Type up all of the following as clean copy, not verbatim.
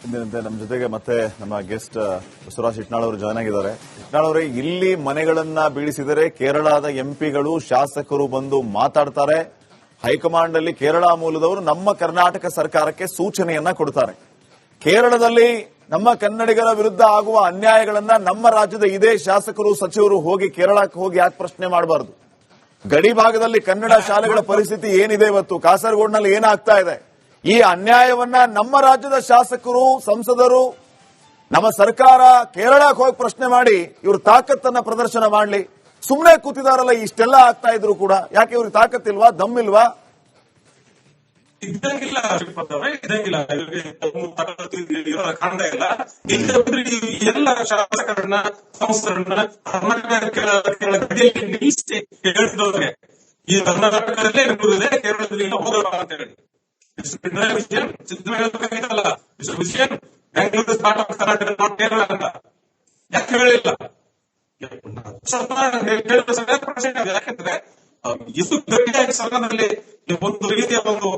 ಇಂದಿನಂತೆ ನಮ್ಮ ಜೊತೆಗೆ ಮತ್ತೆ ನಮ್ಮ ಗೆಸ್ಟ್ ಬಸವರಾಜ್ ಇಟ್ನಾಳ್ ಅವರು ಜಾಯ್ನ್ ಆಗಿದ್ದಾರೆ. ಇಟ್ನಾಳ್ ಅವರೇ, ಇಲ್ಲಿ ಮನೆಗಳನ್ನ ಬೀಳಿಸಿದರೆ ಕೇರಳದ ಎಂಪಿಗಳು ಶಾಸಕರು ಬಂದು ಮಾತಾಡ್ತಾರೆ. ಹೈಕಮಾಂಡ್ ಅಲ್ಲಿ ಕೇರಳ ಮೂಲದವರು ನಮ್ಮ ಕರ್ನಾಟಕ ಸರ್ಕಾರಕ್ಕೆ ಸೂಚನೆಯನ್ನ ಕೊಡ್ತಾರೆ. ಕೇರಳದಲ್ಲಿ ನಮ್ಮ ಕನ್ನಡಿಗರ ವಿರುದ್ಧ ಆಗುವ ಅನ್ಯಾಯಗಳನ್ನ ನಮ್ಮ ರಾಜ್ಯದ ಇದೇ ಶಾಸಕರು ಸಚಿವರು ಹೋಗಿ ಕೇರಳಕ್ಕೆ ಹೋಗಿ ಯಾಕೆ ಪ್ರಶ್ನೆ ಮಾಡಬಾರದು? ಗಡಿ ಭಾಗದಲ್ಲಿ ಕನ್ನಡ ಶಾಲೆಗಳ ಪರಿಸ್ಥಿತಿ ಏನಿದೆ ಇವತ್ತು, ಕಾಸರಗೋಡಿನಲ್ಲಿ ಏನಾಗ್ತಾ ಇದೆ, ಈ ಅನ್ಯಾಯವನ್ನ ನಮ್ಮ ರಾಜ್ಯದ ಶಾಸಕರು ಸಂಸದರು ನಮ್ಮ ಸರ್ಕಾರ ಕೇರಳಕ್ಕೆ ಹೋಗಿ ಪ್ರಶ್ನೆ ಮಾಡಿ ಇವ್ರ ತಾಕತ್ತನ್ನ ಪ್ರದರ್ಶನ ಮಾಡಲಿ. ಸುಮ್ಮನೆ ಕೂತಿದಾರಲ್ಲ, ಇಷ್ಟೆಲ್ಲ ಆಗ್ತಾ ಇದ್ರು ಕೂಡ ಯಾಕೆ ಇವ್ರಿಗೆ ತಾಕತ್ತಿಲ್ವಾ, ದಮ್ಮಿಲ್ವಾ? ಇದ್ದಂಗಿಲ್ಲ ಇದ್ದಂಗಿಲ್ಲ ಕಾಣ್ತಾ ಇಲ್ಲ. ಎಲ್ಲ ಶಾಸಕರನ್ನ ಸಂಸ್ಥರನ್ನ ಹೇಳಿದವ್ರೆ ಈ ಕರ್ನಾಟಕದಲ್ಲೇ ಇರುವುದೇ ಕೇರಳದಲ್ಲಿ ಹೋಗಲ್ಲ ಅಂತ ಹೇಳಿ ಪಿಣರಾಯಿ ವಿಜಯನ್ ಸಿದ್ದರಾಮಯ್ಯಲ್ಲ Vijayan Bengaluru start of Karnataka not Kerala ಅಂತ ಯಾಕೆ ಹೇಳಿಲ್ಲ? ಯಾಕಂದ್ರೆ ಇದು ಗಟ್ಟಿಯಾಗಿ ಸರ್ಕಾರದಲ್ಲಿ ಒಂದು ರೀತಿಯ ಒಂದು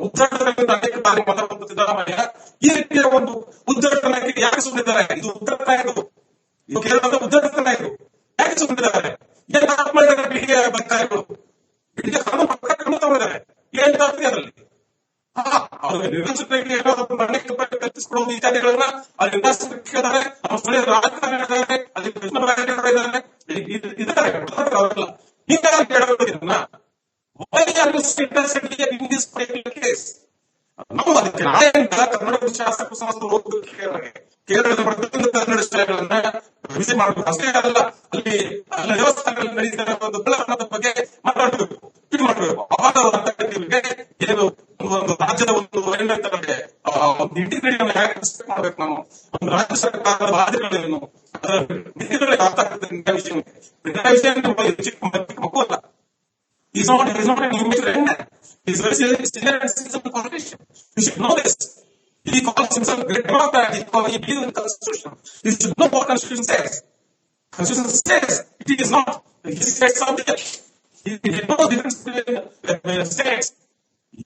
ಉದ್ಘಾಟನೆಯಿಂದ ಅನೇಕ ಬಾರಿ ಮಾತಾಡುವಂತ ಸಿದ್ದರಾಮಯ್ಯ ಈ ರೀತಿಯ ಒಂದು ಉದ್ಘಾಟನೆಗೆ ಯಾಕೆ ಸುಮ್ಮನಿದ್ದಾರೆ? ಇದು ಉದ್ಘಾಟನೆ ಇದು ಕೇರಳದ ಉದ್ಘಾಟನೆ ಇದು ಯಾಕೆ ಸುಮ್ಮನಿದ್ದಾರೆ? ಏನು ಮಾಡಿದ್ದಾರೆ ಬಿಡಿಗೆ ಅಧಿಕಾರಿಗಳು? ಬಿಡಿಗೆ ಕಾನೂನು ಪಕ್ಕ ತಗೊಂಡಿದ್ದಾರೆ. ಏನ್ ಅದರಲ್ಲಿ ಅನೇಕ ಕಲ್ಪಿಸಿಕೊಳ್ಳುವ ಇತ್ಯಾದಿಗಳನ್ನ ಅಲ್ಲಿ ನಿರ್ದೇಶಕರಿದ್ದಾರೆ, ನಮ್ಮ ಸ್ಥಳೀಯ ರಾಜಕಾರಣಿಗಳಿದ್ದಾರೆ, ಅಲ್ಲಿ ಇದ್ದಾರೆ. ಹೀಗಾಗಿ ಕೇಳಬೇಕಿದನ್ನ ನಾವು ಅದಕ್ಕೆ ನಾಳೆಯಿಂದ ಕನ್ನಡ ಶಾಸಕ ಸಂಸ್ಥೆ ಹೋಗ್ಬೇಕು ಕೇರಳದ ಕನ್ನಡ ಶಾಲೆಗಳನ್ನ ವಿಸಿಟ್ ಮಾಡಬೇಕು. ಅಷ್ಟೇ ಆಗಲ್ಲ, ಅಲ್ಲಿ ದೇವಸ್ಥಾನಗಳಲ್ಲಿ ನಡೀತಾರೆ ಒಂದು ಬೆಳವಣಿಗೆ ಬಗ್ಗೆ ಮಾತಾಡಬೇಕು, ಟ್ವೀಟ್ ಮಾಡಬೇಕು. ಅವಾಗ ಏನು ಒಂದು ರಾಜ್ಯದ ಒಂದು ಒಂದು ಇಂಟಿಗ್ರೇಟ್ ಹೇಗೆ ರೆಸ್ಪೆಕ್ಟ್ ಮಾಡ್ಬೇಕು, ನಾವು ಒಂದು ರಾಜ್ಯ ಸರ್ಕಾರದ ಬಾಧ್ಯತೆಗಳೇನು, ಅದರ ನೀತಿಗಳಿಗೆ ಅರ್ಥ ಆಗ್ತದೆ. ಪಿಣರಾಯಿ ವಿಜಯನ್ ಮಕ್ಕಳು ಅಲ್ಲ. He's not an immigrant. He's very senior and citizen politician. You should know this. He calls himself great democrat. He believes in the Constitution. He should know what Constitution says. Constitution says it is not. He says something. He knows the difference between states.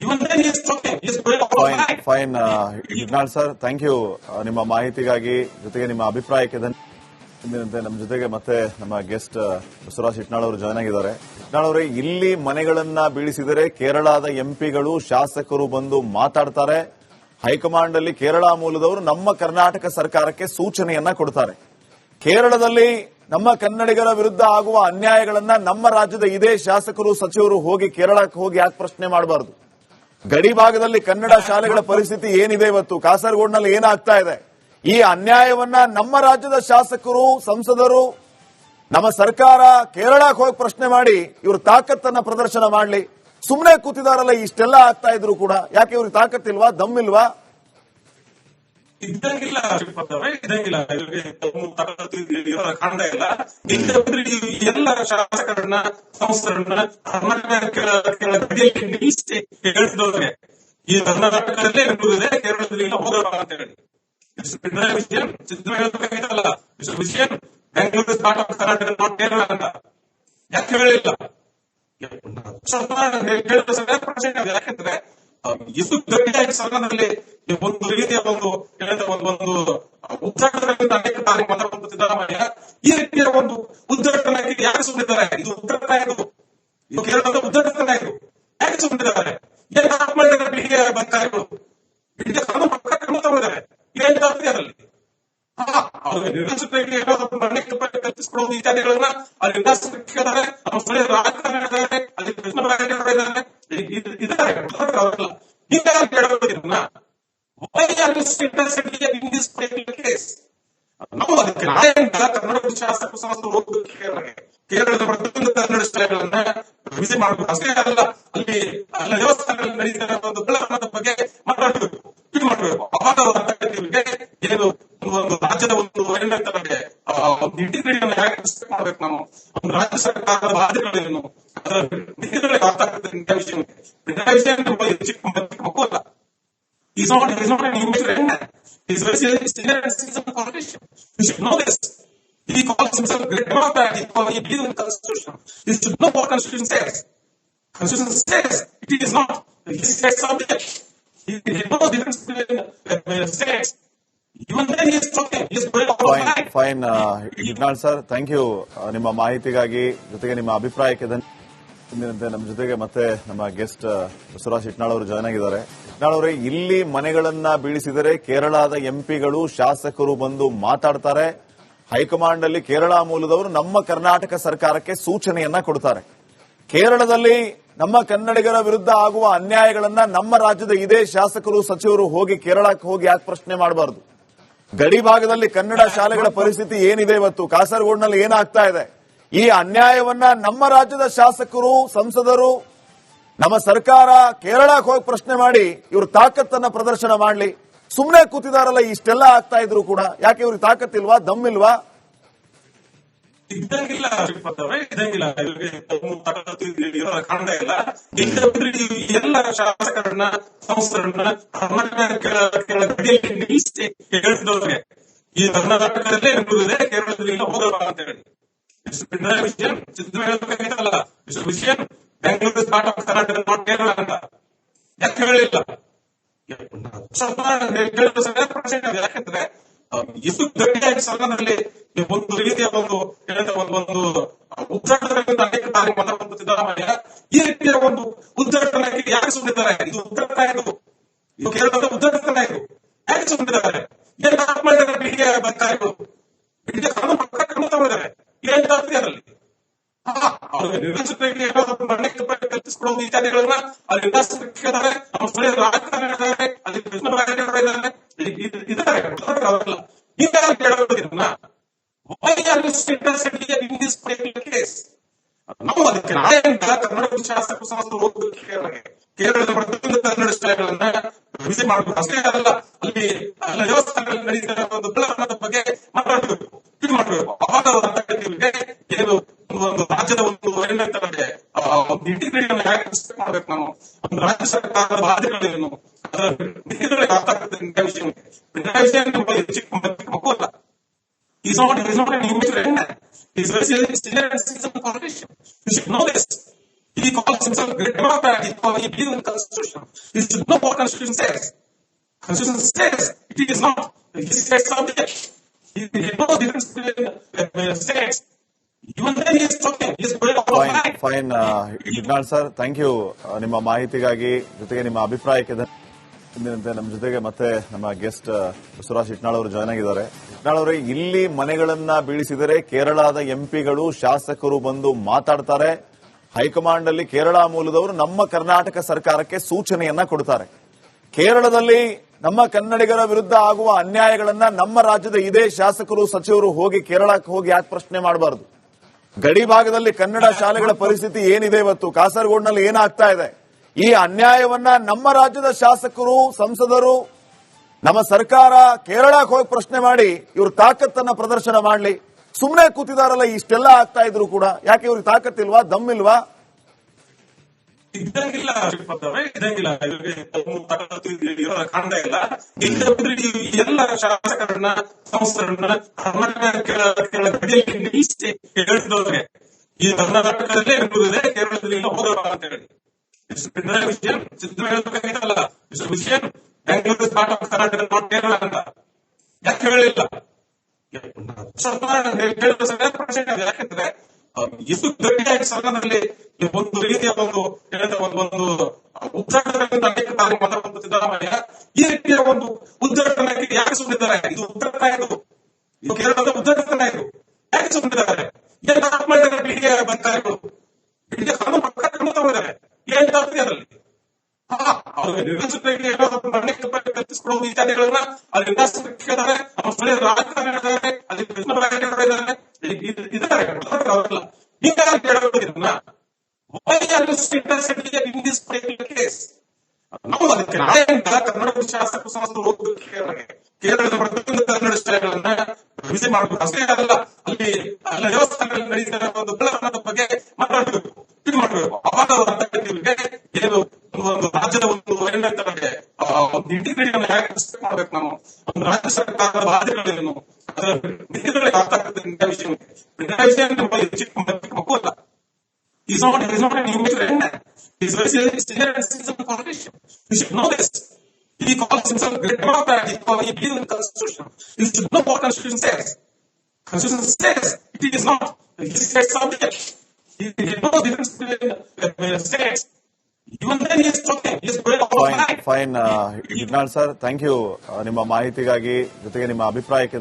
Even then he is talking. He is going off line. Fine. Itnal sir, thank you ನಿಮ್ಮ ಮಾಹಿತಿಗಾಗಿ, ಜೊತೆಗೆ ನಿಮ್ಮ ಅಭಿಪ್ರಾಯಕ್ಕೆ ಧನ್ಯವಾದ. ಇಂದಿನಂತೆ ನಮ್ಮ ಜೊತೆಗೆ ಮತ್ತೆ ನಮ್ಮ guest Basavaraj Itnal ಅವರು ಜಾಯ್ನ್ ಆಗಿದ್ದಾರೆ. ಇಟ್ನಾಳ್ ಅವರೇ, ಇಲ್ಲಿ ಮನೆಗಳನ್ನ ಬೀಳಿಸಿದರೆ ಕೇರಳದ ಎಂಪಿಗಳು ಶಾಸಕರು ಬಂದು ಮಾತಾಡ್ತಾರೆ. ಹೈಕಮಾಂಡ್ ಅಲ್ಲಿ ಕೇರಳ ಮೂಲದವರು ನಮ್ಮ ಕರ್ನಾಟಕ ಸರ್ಕಾರಕ್ಕೆ ಸೂಚನೆಯನ್ನ ಕೊಡ್ತಾರೆ. ಕೇರಳದಲ್ಲಿ ನಮ್ಮ ಕನ್ನಡಿಗರ ವಿರುದ್ಧ ಆಗುವ ಅನ್ಯಾಯಗಳನ್ನ ನಮ್ಮ ರಾಜ್ಯದ ಇದೇ ಶಾಸಕರು ಸಚಿವರು ಹೋಗಿ ಕೇರಳಕ್ಕೆ ಹೋಗಿ ಯಾಕೆ ಪ್ರಶ್ನೆ ಮಾಡಬಾರದು? ಗಡಿ ಭಾಗದಲ್ಲಿ ಕನ್ನಡ ಶಾಲೆಗಳ ಪರಿಸ್ಥಿತಿ ಏನಿದೆ ಇವತ್ತು, ಕಾಸರಗೋಡಿನಲ್ಲಿ ಏನಾಗ್ತಾ ಇದೆ, ಈ ಅನ್ಯಾಯವನ್ನ ನಮ್ಮ ರಾಜ್ಯದ ಶಾಸಕರು ಸಂಸದರು ನಮ್ಮ ಸರ್ಕಾರ ಕೇರಳಕ್ಕೆ ಹೋಗಿ ಪ್ರಶ್ನೆ ಮಾಡಿ ಇವ್ರ ತಾಕತ್ತನ್ನ ಪ್ರದರ್ಶನ ಮಾಡಲಿ. ಸುಮ್ಮನೆ ಕೂತಿದಾರಲ್ಲ, ಇಷ್ಟೆಲ್ಲ ಆಗ್ತಾ ಇದ್ರು ಕೂಡ ಯಾಕೆ ಇವ್ರಿಗೆ ತಾಕತ್ತಿಲ್ವಾ, ದಮ್ಮಿಲ್ವಾ? ಇದ್ದಂಗಿಲ್ಲ ಇದ್ದಂಗಿಲ್ಲ ಕಾಣ್ತಾ ಇಲ್ಲ. ಎಲ್ಲ ಶಾಸಕರನ್ನ ಸಂಸ್ಥರನ್ನ ಹೇಳಿದವ್ರೆ ಈ ಕರ್ನಾಟಕದಲ್ಲೇ ಇರುವುದೇ ಕೇರಳದಲ್ಲಿ ಹೋಗಲ್ಲ ಅಂತ ಹೇಳಿ ಪಿಣರಾಯಿ ವಿಜಯನ್ ಸಿದ್ದರಾಮಯ್ಯಲ್ಲ Vijayan Bengaluru start of Karnataka not Kerala ಅಂತ ಯಾಕೆ ಹೇಳಿಲ್ಲ? ಯಾಕಂದ್ರೆ ಇದು ಗಟ್ಟಿಯಾಗಿ ಸರ್ಕಾರದಲ್ಲಿ ಒಂದು ರೀತಿಯ ಒಂದು ಉದ್ಘಾಟನೆಯಿಂದ ಅನೇಕ ಬಾರಿ ಮಾತಾಡುವಂತ ಸಿದ್ದರಾಮಯ್ಯ ಈ ರೀತಿಯ ಒಂದು ಉದ್ಘಾಟನೆಗೆ ಯಾಕೆ ಸುಮ್ಮನಿದ್ದಾರೆ? ಇದು ಉದ್ಘಾಟನೆ ಇದು ಕೇರಳದ ಉದ್ಘಾಟನೆ ಇದು ಯಾಕೆ ಸುಮ್ಮನಿದ್ದಾರೆ? ಏನು ಮಾಡಿದ್ದಾರೆ ಬಿಡಿಗೆ ಅಧಿಕಾರಿಗಳು? ಬಿಡಿಗೆ ಕಾನೂನು ಪಕ್ಕ ತಗೊಂಡಿದ್ದಾರೆ. ಏನ್ ಅದರಲ್ಲಿ ಅನೇಕ ಕಲ್ಪಿಸಿಕೊಳ್ಳುವ ಇತ್ಯಾದಿಗಳನ್ನ ಅಲ್ಲಿ ನಿರ್ದೇಶಕರಿದ್ದಾರೆ, ನಮ್ಮ ಸ್ಥಳೀಯ ರಾಜಕಾರಣಿಗಳಿದ್ದಾರೆ, ಅಲ್ಲಿ ಇದ್ದಾರೆ. ಹೀಗಾಗಿ ಕೇಳಬೇಕಿದನ್ನ ನಾವು ಅದಕ್ಕೆ ನಾಳೆಯಿಂದ ಕನ್ನಡ ಶಾಸಕ ಸಂಸ್ಥೆ ಹೋಗ್ಬೇಕು ಕೇರಳದ ಕನ್ನಡ ಶಾಲೆಗಳನ್ನ ವಿಸಿಟ್ ಮಾಡಬೇಕು. ಅಷ್ಟೇ ಆಗಲ್ಲ, ಅಲ್ಲಿ ದೇವಸ್ಥಾನಗಳಲ್ಲಿ ನಡೀತಾರೆ ಒಂದು ಬೆಳವಣಿಗೆ ಬಗ್ಗೆ ಮಾತಾಡಬೇಕು, ಟ್ವೀಟ್ ಮಾಡಬೇಕು. ಅವಾಗ ಏನು ಒಂದು ರಾಜ್ಯದ ಒಂದು ಒಂದು ಇಂಟಿಗ್ರೇಟ್ ಹೇಗೆ ರೆಸ್ಪೆಕ್ಟ್ ಮಾಡ್ಬೇಕು, ನಾವು ಒಂದು ರಾಜ್ಯ ಸರ್ಕಾರದ ಬಾಧ್ಯತೆಗಳೇನು, ಅದರ ನೀತಿಗಳಿಗೆ ಅರ್ಥ ಆಗ್ತದೆ. ಪಿಣರಾಯಿ ವಿಜಯನ್ ಮಕ್ಕಳು ಅಲ್ಲ. He's not an immigrant. He's very senior and citizen politician. You should know this. He calls himself great democrat. He believes in the Constitution. He should know what Constitution says. Constitution says it is not. He says something. He knows the difference between states. Even then he is talking. He is going offline. Fine Hitnal sir, thank you ನಿಮ್ಮ ಮಾಹಿತಿಗಾಗಿ, ಜೊತೆಗೆ ನಿಮ್ಮ ಅಭಿಪ್ರಾಯಕ್ಕೆ ಧನ್ಯವಾದ. ನಮ್ಮ ಜೊತೆಗೆ ಮತ್ತೆ ನಮ್ಮ guest Basavaraj Hitnal ಅವರು ಜಾಯ್ನ್ ಆಗಿದ್ದಾರೆ. ಹಿಟ್ನಾಳ್ ಅವರೇ, ಇಲ್ಲಿ ಮನೆಗಳನ್ನ ಬೀಳಿಸಿದರೆ ಕೇರಳದ ಎಂಪಿಗಳು ಶಾಸಕರು ಬಂದು ಮಾತಾಡ್ತಾರೆ. ಹೈಕಮಾಂಡ್ ಅಲ್ಲಿ ಕೇರಳ ಮೂಲದವರು ನಮ್ಮ ಕರ್ನಾಟಕ ಸರ್ಕಾರಕ್ಕೆ ಸೂಚನೆಯನ್ನ ಕೊಡ್ತಾರೆ. ಕೇರಳದಲ್ಲಿ ನಮ್ಮ ಕನ್ನಡಿಗರ ವಿರುದ್ಧ ಆಗುವ ಅನ್ಯಾಯಗಳನ್ನ ನಮ್ಮ ರಾಜ್ಯದ ಇದೇ ಶಾಸಕರು ಸಚಿವರು ಹೋಗಿ ಕೇರಳಕ್ಕೆ ಹೋಗಿ ಯಾಕೆ ಪ್ರಶ್ನೆ ಮಾಡಬಾರದು? ಗಡಿ ಭಾಗದಲ್ಲಿ ಕನ್ನಡ ಶಾಲೆಗಳ ಪರಿಸ್ಥಿತಿ ಏನಿದೆ ಇವತ್ತು, ಕಾಸರಗೋಡಿನಲ್ಲಿ ಏನಾಗ್ತಾ ಇದೆ, ಈ ಅನ್ಯಾಯವನ್ನ ನಮ್ಮ ರಾಜ್ಯದ ಶಾಸಕರು, ಸಂಸದರು, ನಮ್ಮ ಸರ್ಕಾರ ಕೇರಳಕ್ಕೆ ಹೋಗಿ ಪ್ರಶ್ನೆ ಮಾಡಿ ಇವ್ರ ತಾಕತ್ತನ್ನ ಪ್ರದರ್ಶನ ಮಾಡಲಿ. ಸುಮ್ಮನೆ ಕೂತಿದಾರಲ್ಲ, ಇಷ್ಟೆಲ್ಲ ಆಗ್ತಾ ಇದ್ರು ಕೂಡ ಯಾಕೆ ಇವ್ರಿಗೆ ತಾಕತ್ತಿಲ್ವಾ, ದಮ್ಮಿಲ್ವಾ? ಇದ್ದಂಗಿಲ್ಲ ಇದ್ದಂಗಿಲ್ಲ ಇರೋರ ಕಾರಣ ಇಲ್ಲ. ಎಲ್ಲ ಶಾಸಕರನ್ನ, ಸಂಸ್ಥರನ್ನ ಗಡಿಯಲ್ಲಿ ನಿಲ್ಲಿಸಿ ಹೇಳಿದವ್ರಿಗೆ ಈ ಕರ್ನಾಟಕದಲ್ಲೇ ಇರುವುದೇ, ಕೇರಳದಲ್ಲಿ ಹೋಗಲ್ಲ ಅಂತ ಹೇಳಿ ಪಿಣರಾಯಿ ವಿಜಯನ್ ಸಿದ್ದು ಹೇಳಬೇಕಾಗಿತ್ತಲ್ಲ, Vijayan Bengaluru start of Karnataka not Kerala ಅಂತ ಯಾಕೆ ಹೇಳಿಲ್ಲ? ಯಾಕಂದ್ರೆ ಎಷ್ಟು ಗಟ್ಟಿಯಾಗಿ ಸದನದಲ್ಲಿ ಒಂದು ರೀತಿಯ ಒಂದು ಉದ್ಘಾಟನೆಯಿಂದ ಅನೇಕ ಬಾರಿ ಮಾತಾಡುವಂತ ಸಿದ್ದರಾಮಯ್ಯ ಈ ರೀತಿಯ ಒಂದು ಉದ್ಘಾಟನೆಗೆ ಯಾಕೆ ಸುಮ್ಮನಿದ್ದಾರೆ? ಇದು ಉದ್ಘಾಟನೆ, ಇದು ಕೇರಳದ ಉದ್ಘಾಟನೆ, ಇದು ಯಾಕೆ ಸುಮ್ಮನಿದ್ದಾರೆ? ಏನ್ ಮಾಡಿದ್ದಾರೆ? ಪೀಳಿಗೆ ಅಧಿಕಾರಿಗಳು ಪೀಳಿಗೆ ಕಾನೂನು ಪ್ರಕಾರ ಕ್ರಮ ತಗೊಂಡಿದ್ದಾರೆ. ಏನ್ ಜಾಸ್ತಿ ಅದರಲ್ಲಿ ನಿರ್ದೇಶಕರಿಗೆ ಕಲ್ಪಿಸಿಕೊಳ್ಳುವ ಇತ್ಯಾದಿಗಳನ್ನ ಅಲ್ಲಿ ನಿರ್ದೇಶಕರಿದ್ದಾರೆ, ನಮ್ಮ ಸ್ಥಳೀಯ ರಾಜಕಾರಣಿಗಳಿದ್ದಾರೆ, ಅಲ್ಲಿ ಕೃಷ್ಣ ಇದ್ದಾರೆ. ಹೀಗಾಗಿ ಕೇಳಬೇಕಿದನ್ನ ನಾವು ಅದಕ್ಕೆ ನಾಳೆಯಿಂದ ಕನ್ನಡ ಶಾಸಕ ಸಂಸ್ಥೆ ಹೋಗ್ಬೇಕು. ಕೇರಳದ ಪ್ರತಿಯೊಂದು ಕನ್ನಡ ಸ್ಥಳಗಳನ್ನ ವಿಸಿಟ್ ಮಾಡಬೇಕು. ಅಷ್ಟೇ ಅಲ್ಲ, ಅಲ್ಲಿ ದೇವಸ್ಥಾನಗಳಲ್ಲಿ ನಡೀತಿರೋ ಒಂದು ಬೆಳವಣಿಗೆ ಬಗ್ಗೆ ಮಾತಾಡಬೇಕು, ಇದು ಮಾಡಬೇಕು. ಅವಾಗ ಏನು ಒಂದು ರಾಜ್ಯದ ಒಂದು ಏನಂತಾರೆ ಒಂದು ಇಂಟಿಗ್ರೇಷನ್ ಹೇಗೆ ರೆಸ್ಪೆಕ್ಟ್ ಮಾಡ್ಬೇಕು, ನಾವು ಒಂದು ರಾಜ್ಯ ಸರ್ಕಾರದ ಬಾಧ್ಯತೆಗಳೇನು, ಅದರ ಮಿತಿಗಳಿಗೆ ಅರ್ಥ ಆಗುತ್ತೆ. ಪಿಣರಾಯಿ ವಿಜಯನ್ ಮಕ್ಕಳು ಅಲ್ಲ. He's not an immigrant. He's very senior citizen politician. You should know this. He calls himself a great Democrat. He believes in the Constitution. He should know what Constitution says. Constitution says it is not. He says something. He knows the difference between states. Even then he is talking. He is going offline. Fine Hitnal sir, thank you ನಿಮ್ಮ ಮಾಹಿತಿಗಾಗಿ, ಜೊತೆಗೆ ನಿಮ್ಮ ಅಭಿಪ್ರಾಯಕ್ಕೆ ಧನ್ಯವಾದ. ನಮ್ಮ ಜೊತೆಗೆ ಮತ್ತೆ ನಮ್ಮ guest Basavaraj Hitnal ಅವರು ಜಾಯ್ನ್ ಆಗಿದ್ದಾರೆ. ಹಿಟ್ನಾಳ್ ಅವರೇ, ಇಲ್ಲಿ ಮನೆಗಳನ್ನ ಬೀಳಿಸಿದರೆ ಕೇರಳದ ಎಂಪಿಗಳು, ಶಾಸಕರು ಬಂದು ಮಾತಾಡ್ತಾರೆ. ಹೈಕಮಾಂಡ್ ಅಲ್ಲಿ ಕೇರಳ ಮೂಲದವರು ನಮ್ಮ ಕರ್ನಾಟಕ ಸರ್ಕಾರಕ್ಕೆ ಸೂಚನೆಯನ್ನ ಕೊಡ್ತಾರೆ. ಕೇರಳದಲ್ಲಿ ನಮ್ಮ ಕನ್ನಡಿಗರ ವಿರುದ್ಧ ಆಗುವ ಅನ್ಯಾಯಗಳನ್ನ ನಮ್ಮ ರಾಜ್ಯದ ಇದೇ ಶಾಸಕರು, ಸಚಿವರು ಹೋಗಿ ಕೇರಳಕ್ಕೆ ಹೋಗಿ ಯಾಕೆ ಪ್ರಶ್ನೆ ಮಾಡಬಾರದು? ಗಡಿ ಭಾಗದಲ್ಲಿ ಕನ್ನಡ ಶಾಲೆಗಳ ಪರಿಸ್ಥಿತಿ ಏನಿದೆ ಇವತ್ತು, ಕಾಸರಗೋಡಿನಲ್ಲಿ ಏನಾಗ್ತಾ ಇದೆ, ಈ ಅನ್ಯಾಯವನ್ನ ನಮ್ಮ ರಾಜ್ಯದ ಶಾಸಕರು, ಸಂಸದರು, ನಮ್ಮ ಸರ್ಕಾರ ಕೇರಳಕ್ಕೆ ಹೋಗಿ ಪ್ರಶ್ನೆ ಮಾಡಿ ಇವ್ರ ತಾಕತ್ತನ್ನ ಪ್ರದರ್ಶನ ಮಾಡಲಿ. ಸುಮ್ಮನೆ ಕೂತಿದಾರಲ್ಲ, ಇಷ್ಟೆಲ್ಲ ಆಗ್ತಾ ಇದ್ರು ಕೂಡ ಯಾಕೆ ಇವ್ರಿಗೆ ತಾಕತ್ತಿಲ್ವಾ, ದಮ್ಮಿಲ್ವಾ? ಇದ್ದಂಗಿಲ್ಲ ಇದ್ದಂಗಿಲ್ಲ ಇರೋರ ಕಾರಣ ಇಲ್ಲ. ಎಲ್ಲ ಶಾಸಕರನ್ನ, ಸಂಸ್ಥರನ್ನ ಗಡಿಯಲ್ಲಿ ನಿಲ್ಲಿಸಿ ಹೇಳಿದವ್ರಿಗೆ ಈ ಕರ್ನಾಟಕದಲ್ಲೇ ಇರುವುದೇ, ಕೇರಳದಲ್ಲಿ ಹೋಗಲ್ಲ ಅಂತ ಹೇಳಿ ಪಿಣರಾಯಿ ವಿಜಯನ್ ಸಿದ್ದು ಹೇಳಬೇಕಾಗಿತ್ತಲ್ಲ, Vijayan Bengaluru start of Karnataka not Kerala ಅಂತ ಯಾಕೆ ಹೇಳಿಲ್ಲ? ಯಾಕಂದ್ರೆ ಎಷ್ಟು ಗಟ್ಟಿಯಾಗಿ ಸದನದಲ್ಲಿ ಒಂದು ರೀತಿಯ ಒಂದು ಉದ್ಘಾಟನೆಯಿಂದ ಅನೇಕ ಬಾರಿ ಮಾತಾಡುವಂತ ಸಿದ್ದರಾಮಯ್ಯ ಈ ರೀತಿಯ ಒಂದು ಉದ್ಘಾಟನೆಗೆ ಯಾಕೆ ಸುಮ್ಮನಿದ್ದಾರೆ? ಇದು ಉದ್ಘಾಟನೆ, ಇದು ಕೇರಳದ ಉದ್ಘಾಟನೆ, ಇದು ಯಾಕೆ ಸುಮ್ಮನಿದ್ದಾರೆ? ಏನ್ ಮಾಡಿದ್ದಾರೆ? ಪೀಳಿಗೆ ಅಧಿಕಾರಿಗಳು ಪೀಳಿಗೆ ಕಾನೂನು ಪ್ರಕಾರ ಕ್ರಮ ತಗೊಂಡಿದ್ದಾರೆ. ಏನ್ ಜಾಸ್ತಿ ಅದರಲ್ಲಿ ನಿರ್ದೇಶಕರಿಗೆ ಕಲ್ಪಿಸಿಕೊಳ್ಳುವ ಇತ್ಯಾದಿಗಳನ್ನ ಅಲ್ಲಿ ನಿರ್ದೇಶಕರಿದ್ದಾರೆ, ನಮ್ಮ ಸ್ಥಳೀಯ ರಾಜಕಾರಣಿಗಳಿದ್ದಾರೆ, ಅಲ್ಲಿ ಕೃಷ್ಣ ಇದ್ದಾರೆ. ಹೀಗಾಗಿ ಕೇಳಬೇಕಿದನ್ನ ನಾವು ಅದಕ್ಕೆ ನಾಳೆಯಿಂದ ಕನ್ನಡ ಶಾಸಕ ಸಂಸ್ಥೆ ಹೋಗ್ಬೇಕು. ಕೇರಳದ ಪ್ರತಿಯೊಂದು ಕನ್ನಡ ಸ್ಥಳಗಳನ್ನ ವಿಸಿಟ್ ಮಾಡಬೇಕು. ಅಷ್ಟೇ ಅಲ್ಲ, ಅಲ್ಲಿ ದೇವಸ್ಥಾನಗಳಲ್ಲಿ ನಡೀತಿರೋ ಒಂದು ಬೆಳವಣಿಗೆ ಬಗ್ಗೆ ಮಾತಾಡಬೇಕು, ಇದು ಮಾಡಬೇಕು. ಅವಾಗ ಏನು ಒಂದು ರಾಜ್ಯದ ಒಂದು ಏನಂತಾರೆ ಒಂದು ಇಂಟಿಗ್ರೇಷನ್ ಹೇಗೆ ರೆಸ್ಪೆಕ್ಟ್ ಮಾಡ್ಬೇಕು, ನಾವು ಒಂದು ರಾಜ್ಯ ಸರ್ಕಾರದ ಬಾಧ್ಯತೆಗಳೇನು, ಅದರ ಮಿತಿಗಳಿಗೆ ಅರ್ಥ ಆಗುತ್ತೆ. ಪಿಣರಾಯಿ ವಿಜಯನ್ ಮಕ್ಕಳು ಅಲ್ಲ. He's not an immigrant. He's very senior citizen politician. You should know this. He calls himself great democrat. He believes in constitution. He should know what constitution says. Constitution says it is not his state subject. He knows the difference between states. Even then he is talking. He is going all fine fine. Fine Hitnal sir, thank you ನಿಮ್ಮ ಮಾಹಿತಿಗಾಗಿ, ಜೊತೆಗೆ ನಿಮ್ಮ ಅಭಿಪ್ರಾಯಕ್ಕೆ